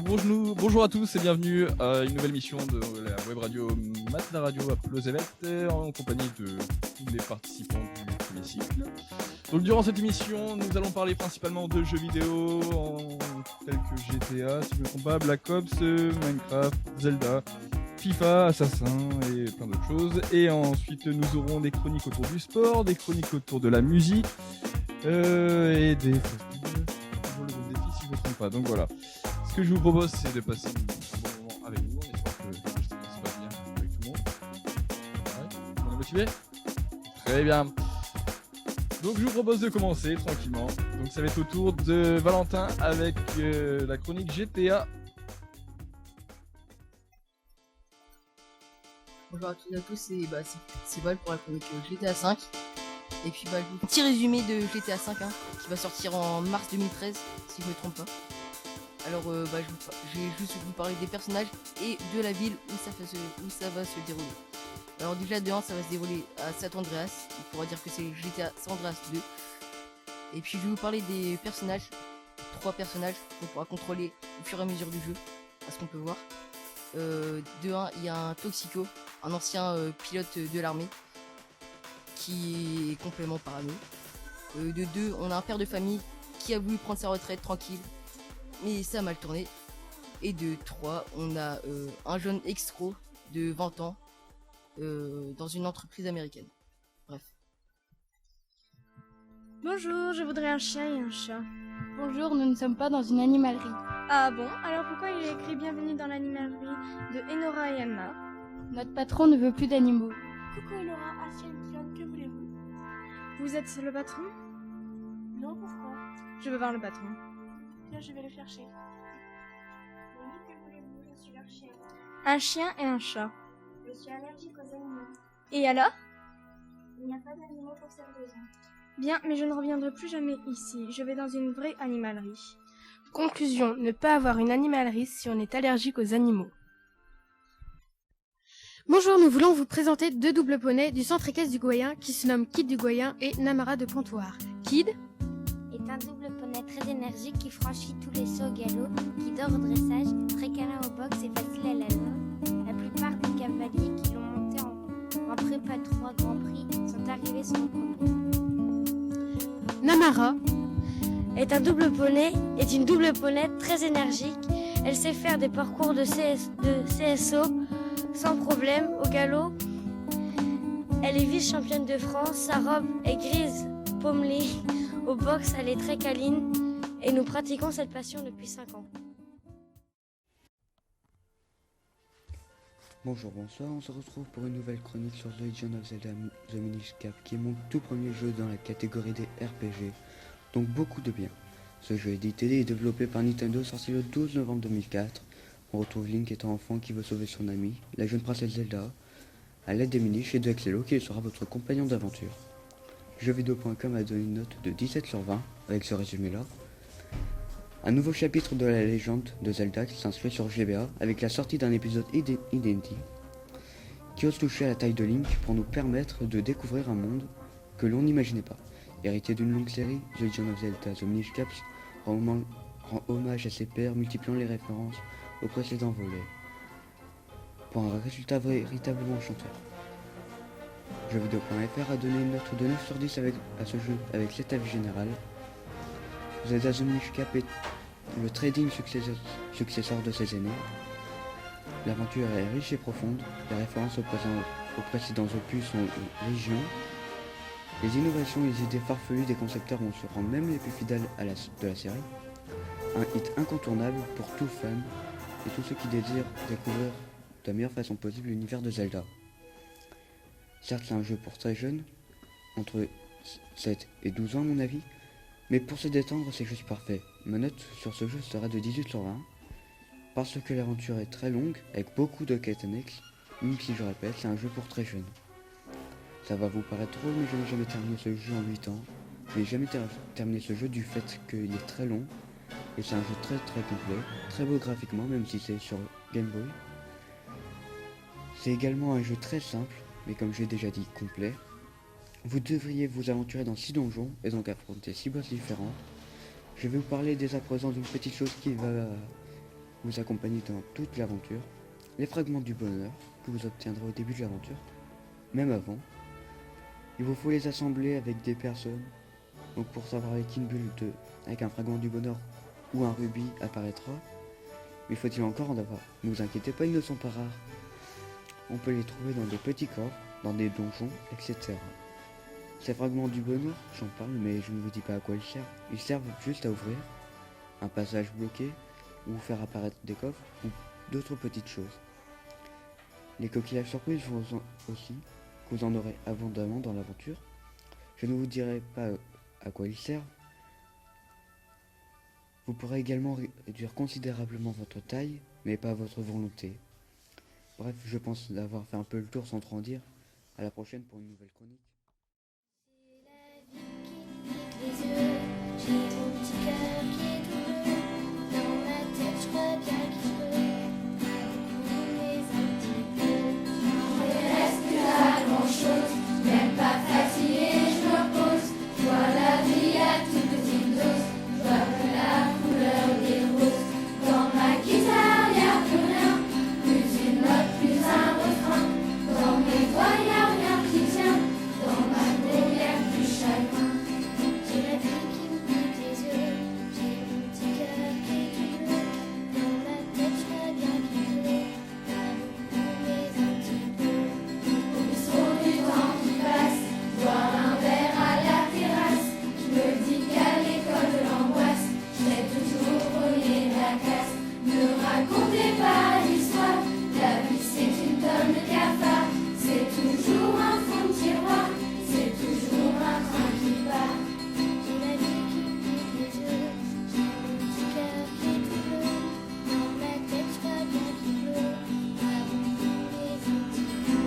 Donc bonjour à tous et bienvenue à une nouvelle mission de la web radio Matelas Radio à Pleuzevet en compagnie de tous les participants du premier cycle. Donc durant cette émission, nous allons parler principalement de jeux vidéo tels que GTA, si je ne me trompe pas, Black Ops, Minecraft, Zelda, FIFA, Assassin et plein d'autres choses. Et ensuite nous aurons des chroniques autour du sport, des chroniques autour de la musique et des toujours les bons défis si je ne me trompe pas. Donc voilà. Ce que je vous propose, c'est de passer un bon moment avec vous, en espérant que ça se passe bien avec tout le monde. Ouais, tout le monde est motivé ? Très bien. Donc je vous propose de commencer tranquillement. Donc ça va être au tour de Valentin avec la chronique GTA. Bonjour à toutes et à tous, c'est Val pour la chronique GTA 5. Et puis un petit résumé de GTA 5 qui va sortir en mars 2013, si je ne me trompe pas. Alors je vais juste vous parler des personnages et de la ville où ça va se dérouler. Alors déjà de 1, ça va se dérouler à San Andreas, on pourra dire que c'est GTA San Andreas 2. Et puis je vais vous parler des personnages, 3 personnages qu'on pourra contrôler au fur et à mesure du jeu, à ce qu'on peut voir. De 1, il y a un Toxico, un ancien pilote de l'armée, qui est complètement parano. De 2, on a un père de famille qui a voulu prendre sa retraite tranquille, mais ça a mal tourné. Et de 3, on a un jeune escroc de 20 ans dans une entreprise américaine. Bref. Bonjour, je voudrais un chien et un chat. Bonjour, nous ne sommes pas dans une animalerie. Ah bon? Alors pourquoi il est écrit bienvenue dans l'animalerie de Enora et Emma? Notre patron ne veut plus d'animaux. Coucou Enora, Asian, que voulez-vous? Vous êtes le patron? Non, pourquoi? Je veux voir le patron. Bien, je vais le chercher. Oui, que voulez-vous? Je suis leur chien. Un chien et un chat. Je suis allergique aux animaux. Et alors? Il n'y a pas d'animaux pour cette raison. Bien, mais je ne reviendrai plus jamais ici. Je vais dans une vraie animalerie. Conclusion, ne pas avoir une animalerie si on est allergique aux animaux. Bonjour, nous voulons vous présenter 2 doubles poneys du centre équestre du Goyen qui se nomment Kid du Goyen et Namara de Pontoire. Kid est un double poney très énergique qui franchit tous les sauts au galop, qui dort au dressage, très câlin au box et facile à la main. La plupart des cavaliers qui l'ont monté en prépa 3 Grand Prix sont arrivés sur le premier. Namara est une double poney très énergique. Elle sait faire des parcours de CSO sans problème au galop. Elle est vice-championne de France. Sa robe est grise pommelée. Au box, elle est très câline. Et nous pratiquons cette passion depuis 5 ans. Bonjour, bonsoir, on se retrouve pour une nouvelle chronique sur The Legend of Zelda The Minish Cap, qui est mon tout premier jeu dans la catégorie des RPG, donc beaucoup de bien. Ce jeu édité et développé par Nintendo, sorti le 12 novembre 2004. On retrouve Link étant enfant qui veut sauver son ami, la jeune princesse Zelda, à l'aide des Minish et de Excello qui sera votre compagnon d'aventure. Jeuxvideo.com a donné une note de 17 sur 20 avec ce résumé là. Un nouveau chapitre de la légende de Zelda qui s'inscrit sur GBA avec la sortie d'un épisode inédit qui ose toucher à la taille de Link pour nous permettre de découvrir un monde que l'on n'imaginait pas. Hérité d'une longue série, The Legend of Zelda The Minish Cap rend hommage à ses pairs, multipliant les références aux précédents volets pour un résultat véritablement enchanteur. Jeuxvideo.fr a donné une note de 9 sur 10 à ce jeu avec cet avis général. Zelda The Minish Cap est le trading successeur de ses aînés. L'aventure est riche et profonde, les références aux précédents opus sont légion. Les innovations et les idées farfelues des concepteurs vont se rendre même les plus fidèles de la série. Un hit incontournable pour tout fan et tous ceux qui désirent découvrir de la meilleure façon possible l'univers de Zelda. Certes, c'est un jeu pour très jeunes, entre 7 et 12 ans à mon avis, mais pour se détendre, c'est juste parfait. Ma note sur ce jeu sera de 18 sur 20, parce que l'aventure est très longue, avec beaucoup de quêtes annexes, même si je répète, c'est un jeu pour très jeunes. Ça va vous paraître drôle, mais je n'ai jamais terminé ce jeu en 8 ans. Je n'ai jamais terminé ce jeu du fait qu'il est très long, et c'est un jeu très complet, très beau graphiquement, même si c'est sur Game Boy. C'est également un jeu très simple, mais comme j'ai déjà dit, complet. Vous devriez vous aventurer dans 6 donjons et donc affronter 6 boss différents. Je vais vous parler dès à présent d'une petite chose qui va vous accompagner dans toute l'aventure. Les fragments du bonheur que vous obtiendrez au début de l'aventure, même avant. Il vous faut les assembler avec des personnes. Donc pour savoir avec une bulle avec un fragment du bonheur ou un rubis apparaîtra. Mais faut-il encore en avoir? Ne vous inquiétez pas, ils ne sont pas rares. On peut les trouver dans des petits coffres, dans des donjons, etc. Ces fragments du bonheur, j'en parle, mais je ne vous dis pas à quoi ils servent. Ils servent juste à ouvrir un passage bloqué ou faire apparaître des coffres ou d'autres petites choses. Les coquillages surprises vont aussi, que vous en aurez abondamment dans l'aventure. Je ne vous dirai pas à quoi ils servent. Vous pourrez également réduire considérablement votre taille, mais pas votre volonté. Bref, je pense d'avoir fait un peu le tour sans trop en dire. À la prochaine pour une nouvelle chronique. J'ai mon petit cœur qui est tout bleu. Dans ma tête, je crois bien qu'il pleut. Mais un petit peu. Il ne reste plus à grand chose. Même pas fatigué, je me repose. Je vois la vie à toute petite dose. Je vois que la couleur des roses. Dans ma guitare, y a plus rien. Plus une note, plus un refrain. Dans mes doigts, y a rien qui tient. Dans ma peau, y a plus chagrin. J'ai la vie qui me pique les yeux. J'ai mon petit cœur qui est tout bleu. Dans ma tête, je vois bien qu'il pleut. Pas beaucoup, mais un petit peu. Au bistrot du temps qui passe, boire un verre à la terrasse. Je me dis qu'à l'école de l'angoisse, je vais toujours premier de la classe. Ne racontez pas l'histoire. La vie, c'est une tonne de cafards. C'est toujours un fond de tiroir. C'est toujours un train qui part. J'ai la vie qui me pique les yeux. J'ai mon petit cœur qui est tout bleu. Dans ma tête, je vois bien qu'il pleut. Pas beaucoup, mais un petit peu.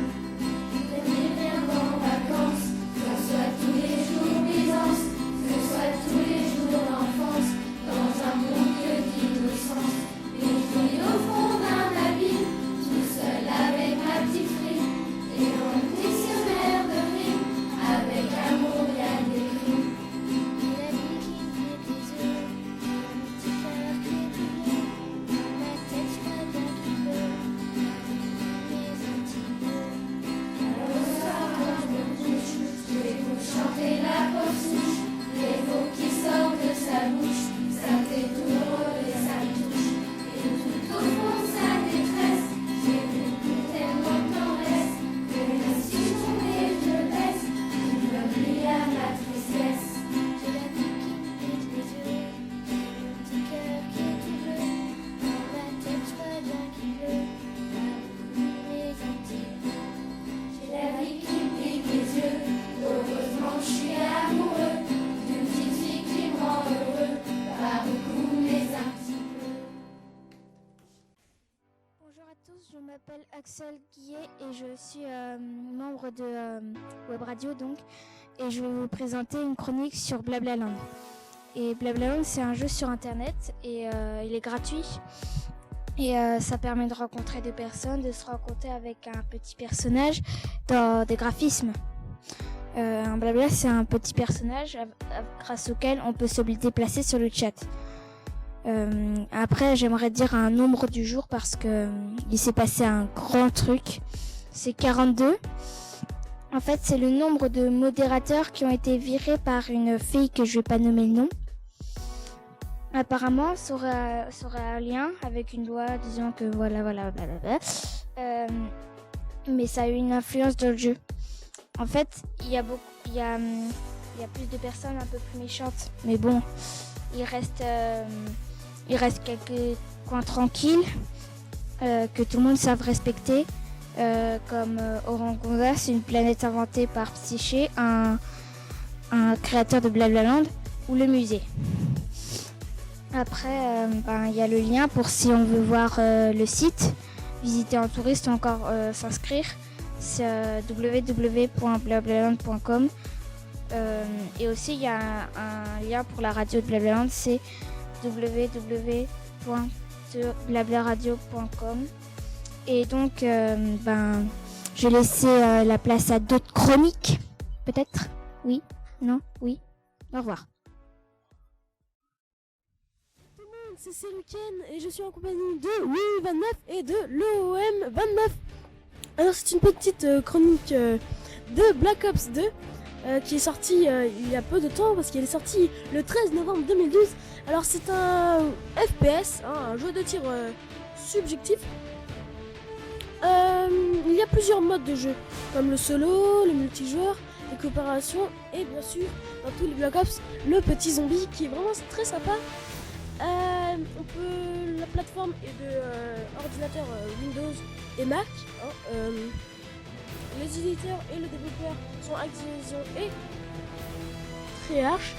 J'aimerais bien en vacances. Que ce soit tous les jours Byzance. Que ce soit tous les jours l'enfance. Dans un monde que d'innocence. Et puis au fond d'un abîme. Tout seul avec ma petite frime. Et dans le dictionnaire de rimes. Avec amour bien décrit. J'ai la vie qui me pique les yeux. J'ai mon petit cœur qui est tout bleu. Dans ma tête, je vois bien qu'il pleut. Mais un petit peu. Alors le soir quand je me couche, je vais vous chanter la pauvre souche. Les mots qui sortent de sa bouche, ça me fait tout drôle et ça me touche. Et tout au fond de sa détresse, j'ai vécu tellement de tendresse. Que même si je tombais, je le laisse. Je me plie à ma tristesse. J'ai la vie qui me pique les yeux. J'ai mon petit cœur qui est tout bleu. Dans ma tête, je vois bien qu'il pleut. Pas beaucoup, mais un petit peu. J'ai la vie qui me pique les yeux. Heureusement, je suis amoureux d'une petite fille qui me rend heureux. Pas beaucoup, mais un petit peu. Bonjour à tous, je m'appelle Axel Guillet et je suis membre de Web Radio donc, et je vais vous présenter une chronique sur Blablaland. Et Blablaland, c'est un jeu sur internet et il est gratuit et ça permet de rencontrer des personnes, de se rencontrer avec un petit personnage dans des graphismes. Un Blabla, c'est un petit personnage grâce auquel on peut se déplacer sur le chat. Après, j'aimerais dire un nombre du jour parce que il s'est passé un grand truc. C'est 42. En fait, c'est le nombre de modérateurs qui ont été virés par une fille que je vais pas nommer le nom. Apparemment, ça aurait un lien avec une loi disant que voilà, blablabla. Mais ça a eu une influence dans le jeu. En fait, il y a plus de personnes un peu plus méchantes. Mais bon, il reste quelques coins tranquilles que tout le monde savent respecter. Comme Orangonda, c'est une planète inventée par Psyché, un créateur de Blablaland, ou le musée. Après, y a le lien pour si on veut voir le site, visiter en touriste ou encore s'inscrire. C'est www.blablaland.com. Et aussi, il y a un lien pour la radio de Blablaland, c'est www.blablaradio.com. Et donc, je vais laisser la place à d'autres chroniques. Peut-être? Oui? Non? Oui? Au revoir. C'est Seruken et je suis en compagnie de Louis29 et de l'OM29. Alors c'est une petite chronique de Black Ops 2 qui est sortie il y a peu de temps parce qu'elle est sortie le 13 novembre 2012. Alors c'est un FPS, un jeu de tir subjectif. Il y a plusieurs modes de jeu comme le solo, le multijoueur, les coopérations et bien sûr dans tous les Black Ops le petit zombie qui est vraiment très sympa. La plateforme est de ordinateur Windows et Mac. Les éditeurs et le développeur sont Activision et Treyarch.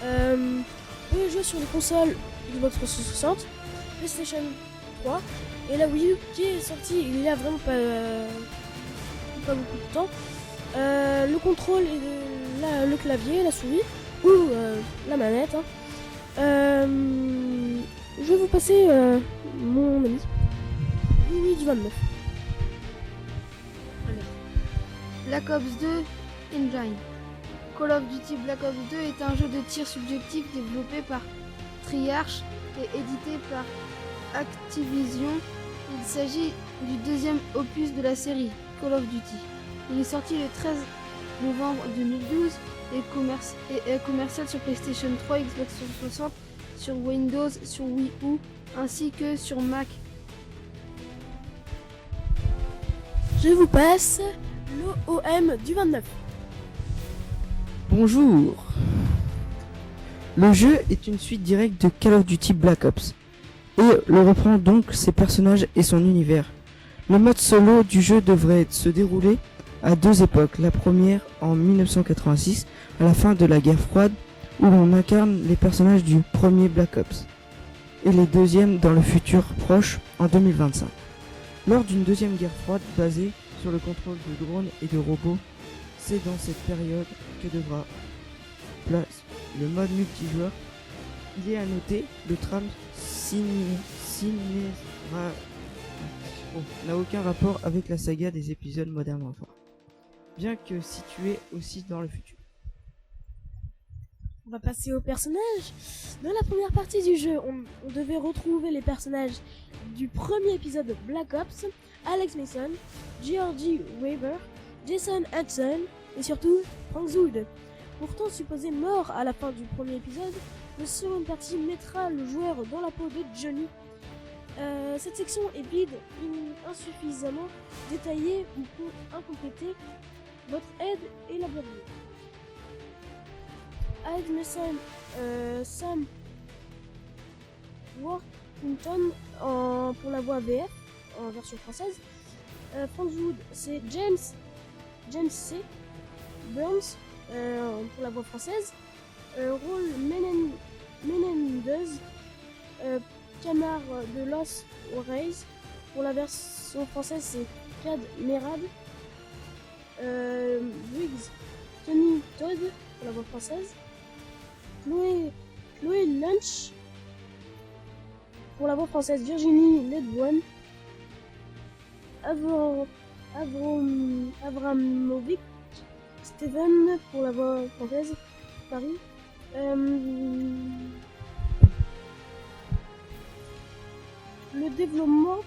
Vous pouvez jouer sur les consoles Xbox 360, PlayStation 3 et la Wii U qui est sortie il y a vraiment pas beaucoup de temps. Le contrôle et le clavier, la souris ou la manette. Je vais vous passer mon ami Louis du 29. Black Ops 2 Engine. Call of Duty Black Ops 2 est un jeu de tir subjectif développé par Treyarch et édité par Activision. Il s'agit du deuxième opus de la série Call of Duty. Il est sorti le 13 novembre 2012 et est commercial sur PlayStation 3, Xbox 360, sur Windows, sur Wii U, ainsi que sur Mac. Je vous passe l'OM du 29. Bonjour. Le jeu est une suite directe de Call of Duty Black Ops et le reprend donc ses personnages et son univers. Le mode solo du jeu devrait se dérouler à deux époques. La première en 1986, à la fin de la guerre froide, où l'on incarne les personnages du premier Black Ops, et les deuxièmes dans le futur proche en 2025. Lors d'une deuxième guerre froide basée sur le contrôle de drones et de robots, c'est dans cette période que devra place le mode multijoueur. Il est à noter, le tram n'a aucun rapport avec la saga des épisodes Modern Warfare, bien que situé aussi dans le futur. On va passer aux personnages. Dans la première partie du jeu, on devait retrouver les personnages du premier épisode de Black Ops, Alex Mason, Georgie Weaver, Jason Hudson et surtout Frank Zood. Pourtant supposé mort à la fin du premier épisode, la seconde partie mettra le joueur dans la peau de Johnny. Cette section est vide, insuffisamment détaillée ou incomplétée. Votre aide est la bienvenue. Alex Mason, Sam Worthington pour la voix VF en version française. Frank Wood, c'est James C. Burns pour la voix française. Raul Menendez, Camar de Los Reyes pour la version française, c'est Cad Merad. Briggs, Tony Todd pour la voix française. Chloé Lunch pour la voix française, Virginie Ledbourne. Avramovic, Steven pour la voix française, Paris. Le développement,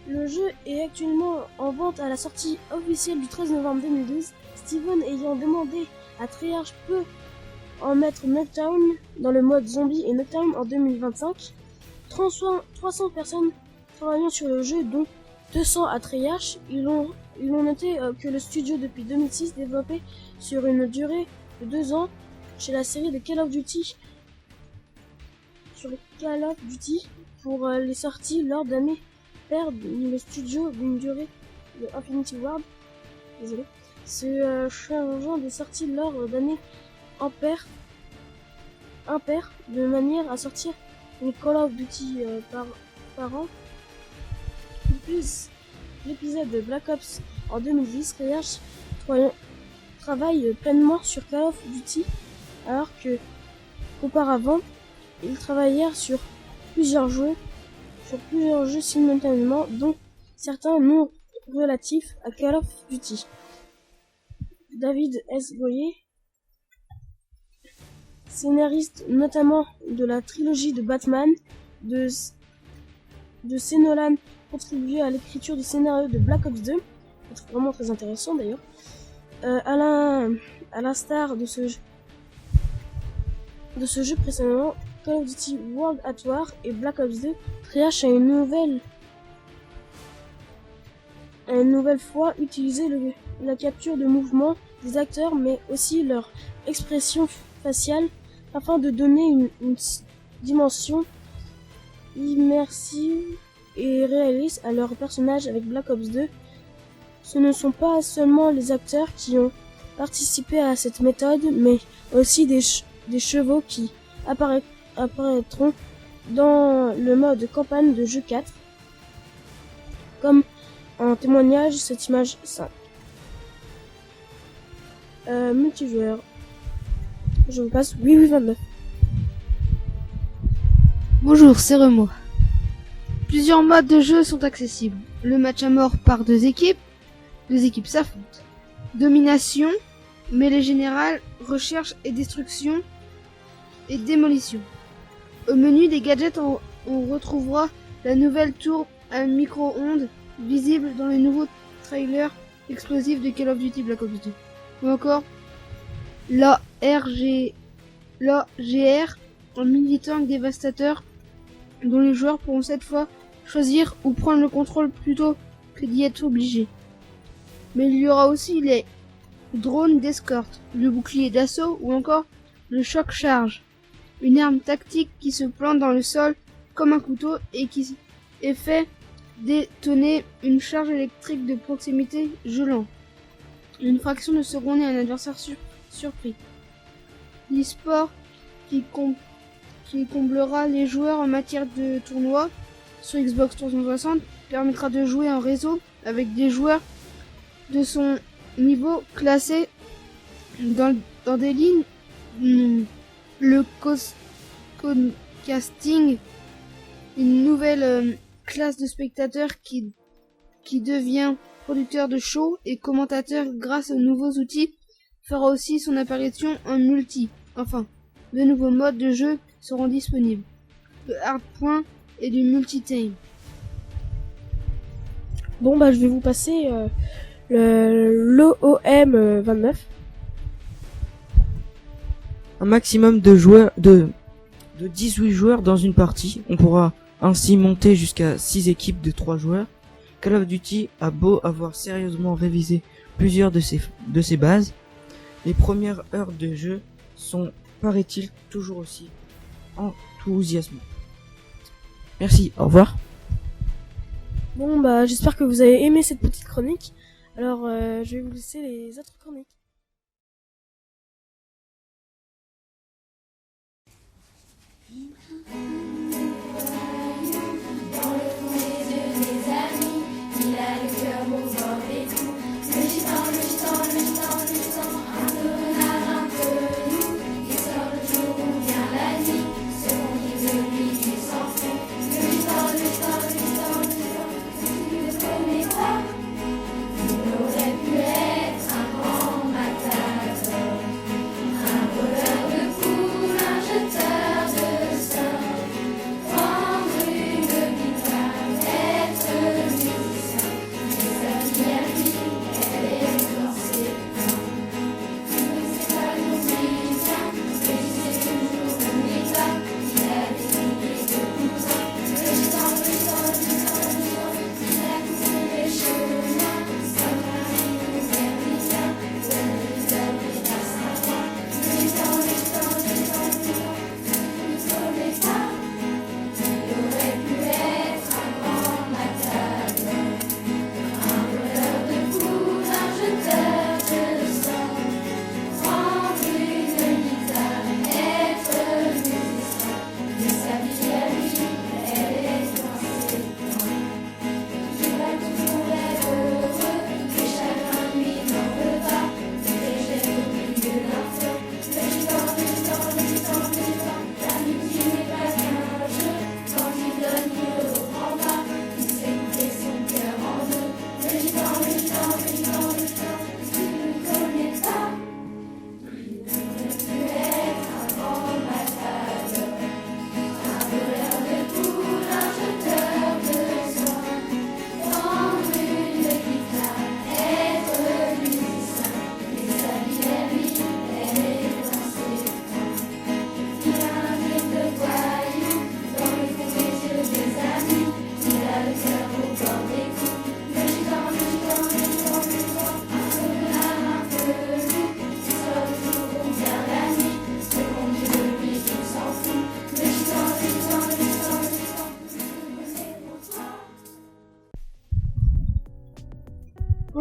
le jeu est actuellement en vente à la sortie officielle du 13 novembre 2012. Steven ayant demandé à Treyarch peut en mettre Nuketown dans le mode zombie et Nuketown en 2025. 300 personnes travaillant sur le jeu, dont 200 à Treyarch. Ils ont noté que le studio depuis 2006 développait sur une durée de 2 ans chez la série de Call of Duty. Pour les sorties lors d'années perd le studio d'une durée de Infinity Ward. Désolé. Se changeant des sorties lors d'années impair de manière à sortir une Call of Duty par an. De plus, l'épisode de Black Ops en 2010, Treyarch travaille pleinement sur Call of Duty, alors que auparavant, ils travaillèrent sur plusieurs jeux simultanément, dont certains non relatifs à Call of Duty. David S. Goyer, scénariste notamment de la trilogie de Batman, de C. Nolan, contribué à l'écriture du scénario de Black Ops 2, c'est vraiment très intéressant d'ailleurs. À l'instar de ce jeu précédemment, Call of Duty World at War et Black Ops 2 Triage a une nouvelle fois utilisé la capture de mouvement des acteurs, mais aussi leur expression faciale, afin de donner une dimension immersive et réaliste à leurs personnages. Avec Black Ops 2. Ce ne sont pas seulement les acteurs qui ont participé à cette méthode, mais aussi des chevaux qui apparaîtront dans le mode campagne de jeu 4, comme en témoignage cette image 5. Multijoueur. Je vous passe 8829. Bonjour, c'est Remo. Plusieurs modes de jeu sont accessibles. Le match à mort par deux équipes s'affrontent. Domination, mêlée générale, recherche et destruction et démolition. Au menu des gadgets, on retrouvera la nouvelle tour à micro-ondes visible dans le nouveau trailer explosif de Call of Duty Black Ops 2. Ou encore l'AGR, un mini-tank dévastateur dont les joueurs pourront cette fois choisir ou prendre le contrôle plutôt que d'y être obligés. Mais il y aura aussi les drones d'escorte, le bouclier d'assaut ou encore le choc-charge, une arme tactique qui se plante dans le sol comme un couteau et qui fait détonner une charge électrique de proximité gelant. Une fraction de seconde et un adversaire surpris. L'e-sport qui comblera les joueurs en matière de tournoi sur Xbox 360 permettra de jouer en réseau avec des joueurs de son niveau classés dans des lignes. Le casting, une nouvelle classe de spectateurs qui devient producteur de show et commentateur grâce aux nouveaux outils, fera aussi son apparition en multi. Enfin, de nouveaux modes de jeu seront disponibles. Le hardpoint et du multi-time. Bon bah je vais vous passer l'OM 29. Un maximum de 18 joueurs dans une partie. On pourra ainsi monter jusqu'à 6 équipes de 3 joueurs. Call of Duty a beau avoir sérieusement révisé plusieurs de ses bases, les premières heures de jeu sont, paraît-il, toujours aussi enthousiasmantes. Merci, au revoir. Bon bah j'espère que vous avez aimé cette petite chronique. Alors je vais vous laisser les autres chroniques. Il aurait pu être un grand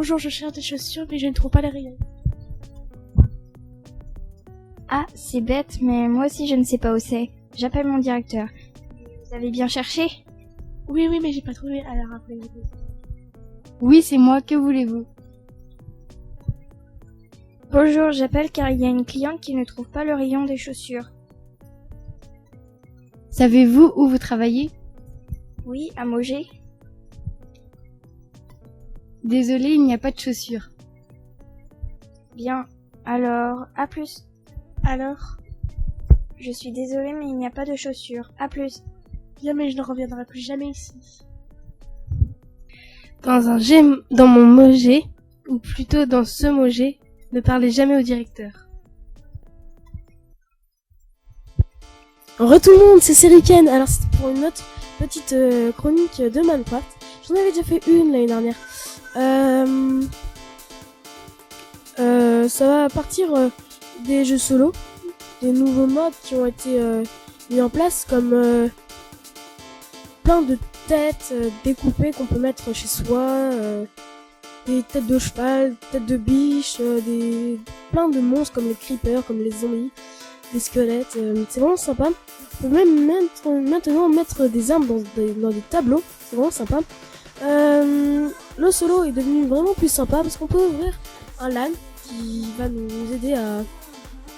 Bonjour, je cherche des chaussures, mais je ne trouve pas les rayons. Ah, c'est bête, mais moi aussi je ne sais pas où c'est. J'appelle mon directeur. Vous avez bien cherché? Oui, mais j'ai pas trouvé. Alors rappelez-moi. Oui, c'est moi, que voulez-vous? Bonjour, j'appelle car il y a une cliente qui ne trouve pas le rayon des chaussures. Savez-vous où vous travaillez? Oui, à Mogé. Désolé, il n'y a pas de chaussures. Bien, alors, à plus. Alors? Je suis désolée, mais il n'y a pas de chaussures. À plus. Bien, mais je ne reviendrai plus jamais ici. Dans mon Mogé, ou plutôt dans ce Mogé, ne parlez jamais au directeur. Tout le monde, c'est Seriken. Alors c'était pour une autre petite chronique de Minecraft. J'en avais déjà fait une l'année dernière. Ça va partir des jeux solo, des nouveaux modes qui ont été mis en place, comme plein de têtes découpées qu'on peut mettre chez soi, des têtes de cheval, têtes de biche, plein de monstres comme les creepers, comme les zombies, des squelettes. C'est vraiment sympa. On peut même maintenant mettre des armes dans des tableaux. C'est vraiment sympa. Le solo est devenu vraiment plus sympa parce qu'on peut ouvrir un LAN qui va nous aider à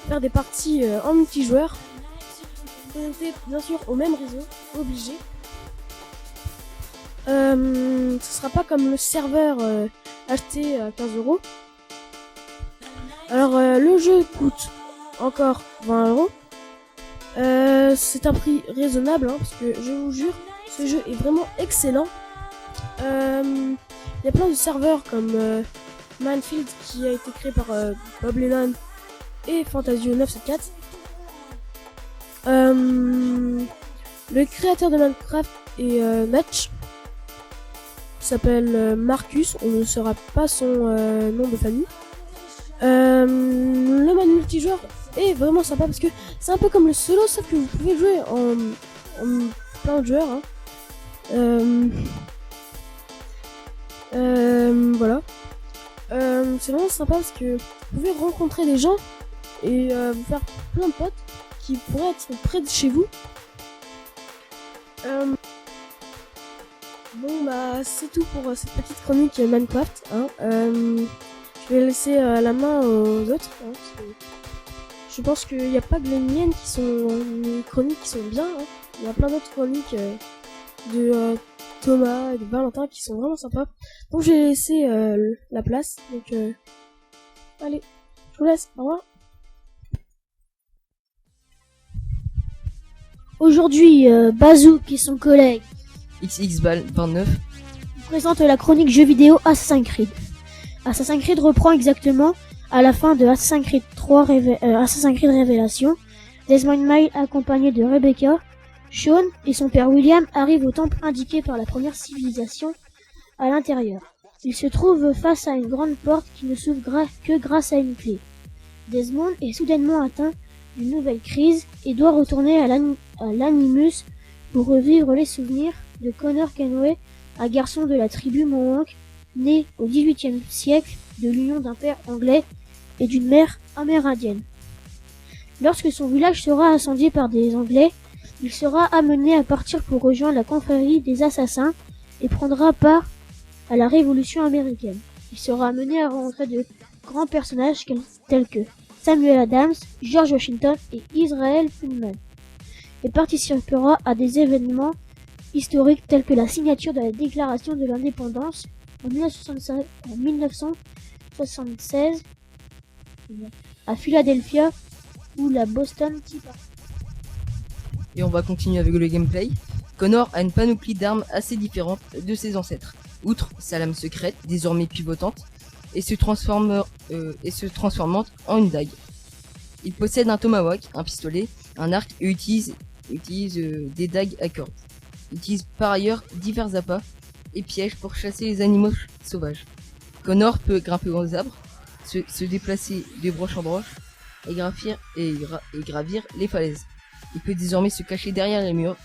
faire des parties en multijoueur. Connecté bien sûr au même réseau, obligé. Ce sera pas comme le serveur acheté à 15€. Alors le jeu coûte encore 20€. C'est un prix raisonnable parce que je vous jure, ce jeu est vraiment excellent. Il y a plein de serveurs comme Minefield qui a été créé par Bob Lennon et Fantasio 974. Le créateur de Minecraft est Natch. Il s'appelle Marcus, on ne saura pas son nom de famille. Le mode multijoueur est vraiment sympa parce que c'est un peu comme le solo, sauf que vous pouvez jouer en plein de joueurs. Voilà. C'est vraiment sympa parce que vous pouvez rencontrer des gens et vous faire plein de potes qui pourraient être près de chez vous. Bon bah c'est tout pour cette petite chronique Minecraft. Je vais laisser la main aux autres. Je pense qu'il n'y a pas que les miennes qui sont les chroniques qui sont bien. Il y a plein d'autres chroniques de Thomas et de Valentin qui sont vraiment sympas. Donc j'ai laissé la place. Donc allez, je vous laisse. Au revoir. Aujourd'hui, Bazook et son collègue XXBal29 présentent la chronique jeux vidéo Assassin's Creed. Assassin's Creed reprend exactement à la fin de Assassin's Creed 3 Assassin's Creed Révélation. Desmond Miles, accompagné de Rebecca, Sean et son père William arrivent au temple indiqué par la première civilisation à l'intérieur. Ils se trouvent face à une grande porte qui ne s'ouvre que grâce à une clé. Desmond est soudainement atteint d'une nouvelle crise et doit retourner à l'Animus pour revivre les souvenirs de Connor Kenway, un garçon de la tribu Mohawk, né au XVIIIe siècle de l'union d'un père anglais et d'une mère amérindienne. Lorsque son village sera incendié par des Anglais, il sera amené à partir pour rejoindre la confrérie des assassins et prendra part à la Révolution américaine. Il sera amené à rencontrer de grands personnages tels que Samuel Adams, George Washington et Israel Pullman, et participera à des événements historiques tels que la signature de la Déclaration de l'Indépendance en 1976 à Philadelphia ou la Boston Tea Party. Et on va continuer avec le gameplay. Connor a une panoplie d'armes assez différentes de ses ancêtres. Outre sa lame secrète, désormais pivotante, et se transformant en une dague. Il possède un tomahawk, un pistolet, un arc et utilise des dagues à cordes. Il utilise par ailleurs divers appâts et pièges pour chasser les animaux sauvages. Connor peut grimper aux arbres, se déplacer de branche en branche et gravir les falaises. Il peut désormais se cacher derrière les murs,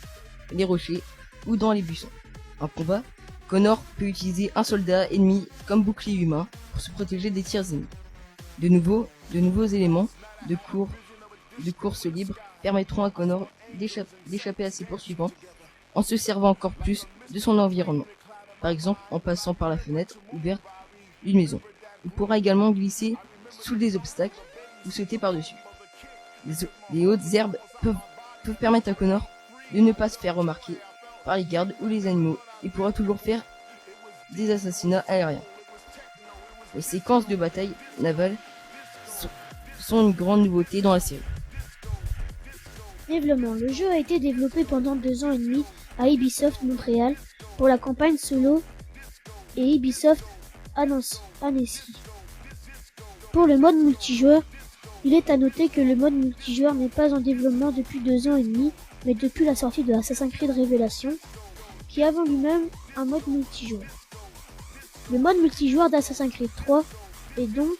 les rochers ou dans les buissons. En combat, Connor peut utiliser un soldat ennemi comme bouclier humain pour se protéger des tirs ennemis. De nouveaux éléments de course libre permettront à Connor d'échapper à ses poursuivants en se servant encore plus de son environnement. Par exemple, en passant par la fenêtre ouverte d'une maison. Il pourra également glisser sous des obstacles ou sauter par-dessus. Les hautes herbes peuvent permettre à Connor de ne pas se faire remarquer par les gardes ou les animaux et pourra toujours faire des assassinats aériens. Les séquences de bataille navale sont une grande nouveauté dans la série. Développement. Le jeu a été développé pendant 2 ans et demi à Ubisoft Montréal pour la campagne solo et Ubisoft Annecy. Pour le mode multijoueur, il est à noter que le mode multijoueur n'est pas en développement depuis 2 ans et demi, mais depuis la sortie de Assassin's Creed Révélation, qui avait lui-même un mode multijoueur. Le mode multijoueur d'Assassin's Creed 3 est donc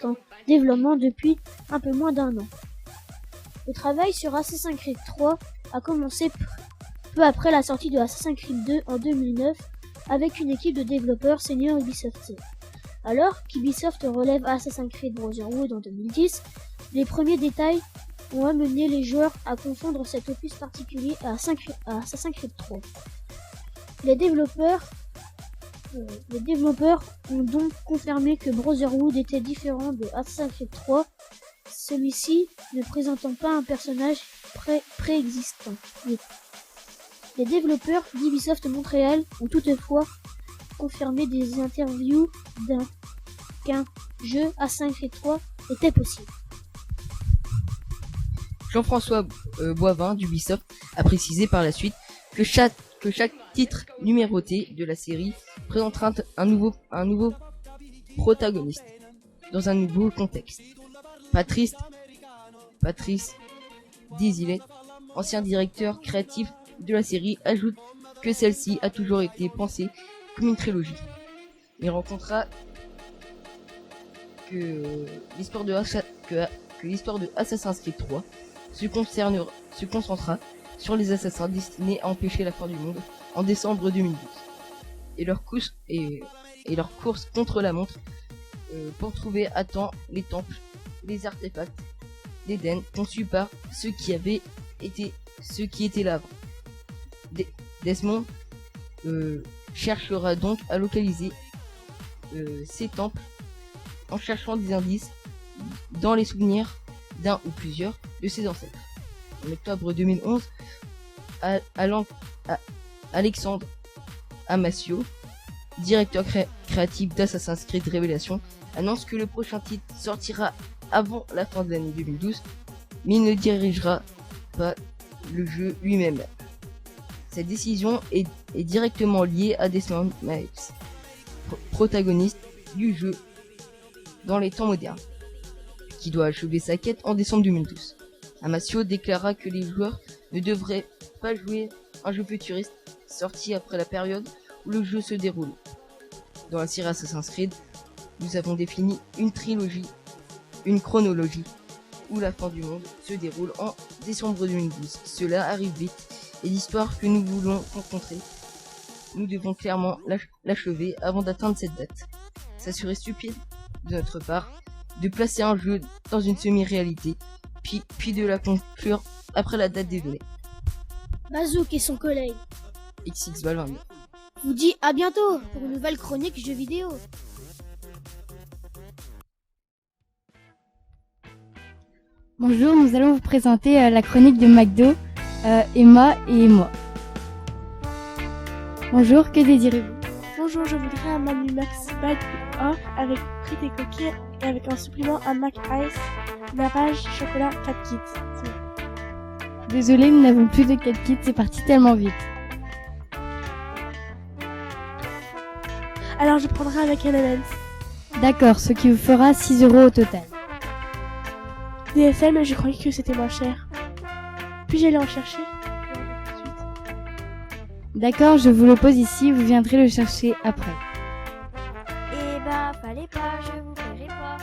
en développement depuis un peu moins d'1 an. Le travail sur Assassin's Creed 3 a commencé peu après la sortie de Assassin's Creed 2 en 2009 avec une équipe de développeurs seniors Ubisoft. Alors qu'Ubisoft relève Assassin's Creed Brotherhood en 2010, les premiers détails ont amené les joueurs à confondre cet opus particulier à Assassin's Creed 3. Les développeurs ont donc confirmé que Brotherhood était différent de Assassin's Creed 3, celui-ci ne présentant pas un personnage préexistant. Les développeurs d'Ubisoft Montréal ont toutefois confirmé des interviews qu'un jeu Assassin's Creed 3 était possible. Jean-François Boivin d'Ubisoft a précisé par la suite que chaque titre numéroté de la série présentera un nouveau protagoniste dans un nouveau contexte. Patrice Desilets, ancien directeur créatif de la série, ajoute que celle-ci a toujours été pensée comme une trilogie. Il rencontra que l'histoire de Assassin's Creed 3 se concentrera sur les assassins destinés à empêcher la fin du monde en décembre 2012 et leur course contre la montre pour trouver à temps les temples, les artefacts d'Éden conçus par ceux qui étaient là avant. Desmond cherchera donc à localiser ces temples en cherchant des indices dans les souvenirs d'un ou plusieurs de ses ancêtres. En octobre 2011, Alexandre Amasio, directeur créatif d'Assassin's Creed Révélation, annonce que le prochain titre sortira avant la fin de l'année 2012, mais il ne dirigera pas le jeu lui-même. Cette décision est directement liée à Desmond Miles, protagoniste du jeu dans les temps modernes, qui doit achever sa quête en décembre 2012. Amasio déclara que les joueurs ne devraient pas jouer un jeu futuriste sorti après la période où le jeu se déroule. Dans la série Assassin's Creed, nous avons défini une chronologie où la fin du monde se déroule en décembre 2012. Cela arrive vite et l'histoire que nous voulons rencontrer, nous devons clairement l'achever avant d'atteindre cette date. Ça serait stupide de notre part de placer un jeu dans une semi-réalité puis de la conclure après la date dédonnée. Bazook et son collègue XX22 vous dit à bientôt pour une nouvelle chronique jeux vidéo. Bonjour, nous allons vous présenter la chronique de McDo, Emma et moi. Bonjour, que désirez-vous? Bonjour, je voudrais un Manu Max Bag 1 avec frites et coquilles et avec un supplément un Mac Ice, narage, chocolat, 4 kits. Désolé, nous n'avons plus de 4 kits, c'est parti tellement vite. Alors je prendrai avec M&M's. D'accord, ce qui vous fera 6 € au total. DFL, mais je croyais que c'était moins cher. Puis j'allais en chercher. D'accord, je vous le pose ici, vous viendrez le chercher après. Eh bah, fallait pas, je vous verrai pas.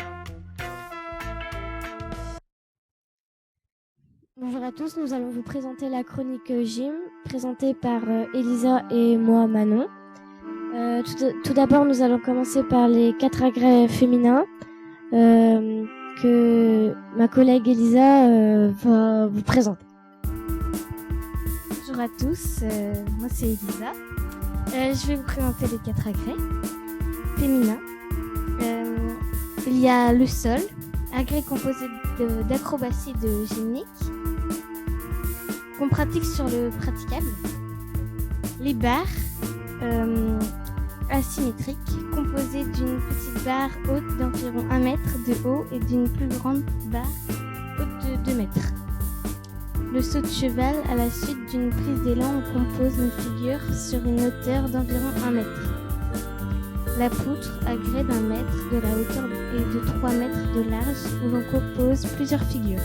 Bonjour à tous, nous allons vous présenter la chronique Gym, présentée par Elisa et moi Manon. Tout d'abord, nous allons commencer par les 4 agrès féminins que ma collègue Elisa va vous présenter. Bonjour à tous, moi c'est Elisa. Je vais vous présenter les 4 agrès féminins. Il y a le sol, agrès composé d'acrobatie de gymnique, qu'on pratique sur le praticable. Les barres asymétriques, composées d'une petite barre haute d'environ 1 mètre de haut et d'une plus grande barre haute de 2 mètres. Le saut de cheval à la suite d'une prise d'élan où on compose une figure sur une hauteur d'environ 1 mètre. La poutre à grès d'1 mètre de la hauteur et de 3 mètres de large où l'on compose plusieurs figures.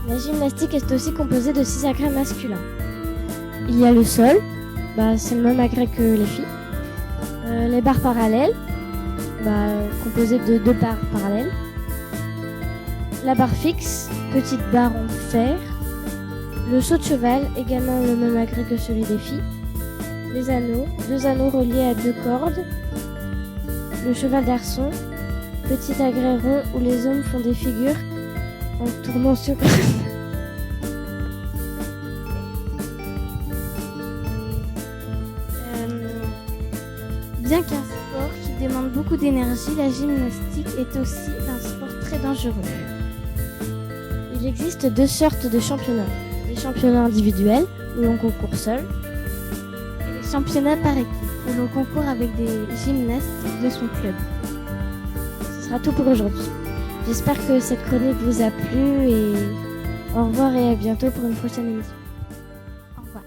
La gymnastique est aussi composée de 6 agrès masculins. Il y a le sol, c'est le même agrès que les filles. Les barres parallèles, composées de 2 barres parallèles. La barre fixe, petite barre en fer. Le saut de cheval, également le même agrès que celui des filles. Les anneaux, 2 anneaux reliés à 2 cordes. Le cheval d'arçon, petit agrès rond où les hommes font des figures en tournant sur... Bien qu'un sport qui demande beaucoup d'énergie, la gymnastique est aussi un sport très dangereux. Il existe 2 sortes de championnats. Les championnats individuels, où l'on concourt seul, Et les championnats par équipe, où l'on concourt avec des gymnastes de son club. Ce sera tout pour aujourd'hui. J'espère que cette chronique vous a plu et au revoir et à bientôt pour une prochaine émission. Au revoir.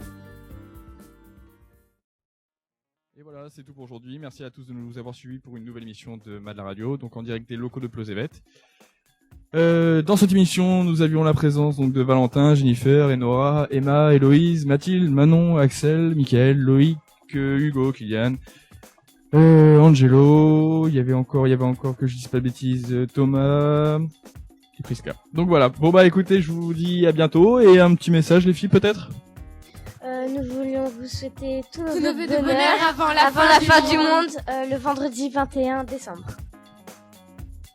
Et voilà, c'est tout pour aujourd'hui. Merci à tous de nous avoir suivis pour une nouvelle émission de Mad la Radio, donc en direct des locaux de Pleuzevet. Dans cette émission, nous avions la présence donc de Valentin, Jennifer, Enora, Emma, Héloïse, Mathilde, Manon, Axel, Mickaël, Loïc, Hugo, Kylian, Angelo, il y avait encore que je dise pas de bêtises, Thomas et Priska. Donc voilà. Bon écoutez, je vous dis à bientôt et un petit message les filles peut-être. Nous voulions vous souhaiter tout Tous nos nos vœux vœux de bonheur avant la fin fin du du monde, le vendredi 21 décembre.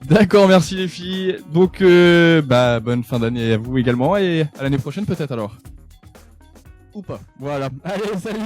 D'accord, merci les filles. Donc bonne fin d'année à vous également et à l'année prochaine peut-être alors. Ou pas. Voilà. Allez, salut.